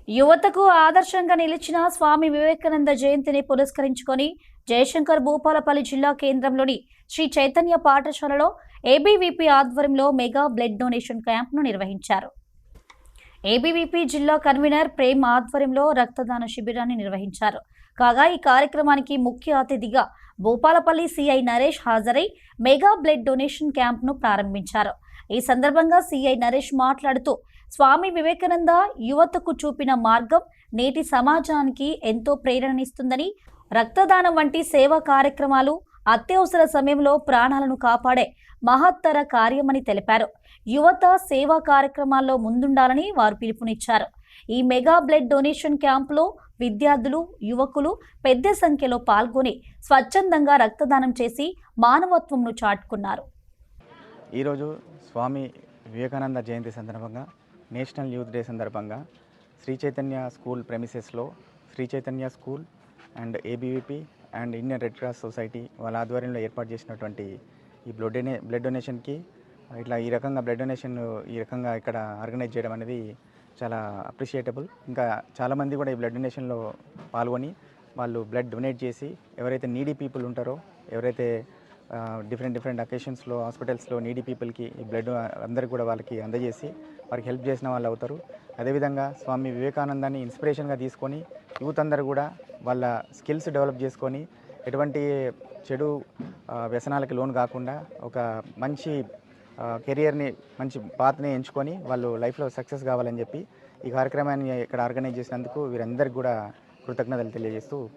యువతకు ఆదర్శంగా నిలిచిన స్వామి వివేకానంద జయంతిని పురస్కరించుకొని జయశంకర్ భూపాలపల్లి జిల్లా కేంద్రంలోని శ్రీ చైతన్య పాఠశాలలో ఏబీవీపీ ఆధ్వర్యంలో మెగా బ్లడ్ డొనేషన్ క్యాంప్ను నిర్వహించారు. ఏబీవీపీ జిల్లా కన్వీనర్ ప్రేమ్ ఆధ్వర్యంలో రక్తదాన శిబిరాన్ని నిర్వహించారు. కాగా ఈ కార్యక్రమానికి ముఖ్య అతిథిగా భూపాలపల్లి సిఐ నరేష్ హాజరై మెగా బ్లడ్ డొనేషన్ క్యాంప్ను ప్రారంభించారు. ఈ సందర్భంగా సిఐ నరేష్ మాట్లాడుతూ స్వామి వివేకానంద యువతకు చూపిన మార్గం నేటి సమాజానికి ఎంతో ప్రేరణనిస్తుందని, రక్తదానం వంటి సేవా కార్యక్రమాలు అత్యవసర సమయంలో ప్రాణాలను కాపాడే మహత్తర కార్యమని తెలిపారు. యువత సేవా కార్యక్రమాల్లో ముందుండాలని వారు పిలుపునిచ్చారు. ఈ మెగా బ్లడ్ డొనేషన్ క్యాంపులో విద్యార్థులు, యువకులు పెద్ద సంఖ్యలో పాల్గొని స్వచ్ఛందంగా రక్తదానం చేసి మానవత్వంను చాటుకున్నారు. ఈరోజు స్వామి వివేకానంద జయంతి సందర్భంగా, నేషనల్ యూత్ డే సందర్భంగా శ్రీ చైతన్య స్కూల్ ప్రెమిసెస్లో Sri Chaitanya school and ABVP and Indian Red Cross Society వాళ్ళ ఆధ్వర్యంలో ఏర్పాటు చేసినటువంటి ఈ బ్లడ్ డొనేషన్కి ఈ రకంగా బ్లడ్ డొనేషన్ ఈ రకంగా ఇక్కడ ఆర్గనైజ్ చేయడం అనేది చాలా అప్రిషియేటబుల్. ఇంకా చాలామంది కూడా ఈ బ్లడ్ డొనేషన్లో పాల్గొని వాళ్ళు బ్లడ్ డొనేట్ చేసి ఎవరైతే నీడీ పీపుల్ ఉంటారో, ఎవరైతే డిఫరెంట్ అకేషన్స్లో హాస్పిటల్స్లో నీడీ పీపుల్కి ఈ బ్లడ్ అందరికి కూడా వాళ్ళకి అందజేసి వారికి హెల్ప్ చేసిన వాళ్ళు అవుతారు. అదేవిధంగా స్వామి వివేకానందాన్ని ఇన్స్పిరేషన్గా తీసుకొని యూత్ అందరూ కూడా వాళ్ళ స్కిల్స్ డెవలప్ చేసుకొని ఎటువంటి చెడు వ్యసనాలకి లోన్ కాకుండా ఒక మంచి కెరియర్ని, మంచి పాత్ని ఎంచుకొని వాళ్ళు లైఫ్లో సక్సెస్ కావాలని చెప్పి ఈ కార్యక్రమాన్ని ఇక్కడ ఆర్గనైజ్ చేసినందుకు వీరందరికీ కూడా కృతజ్ఞతలు తెలియజేస్తూ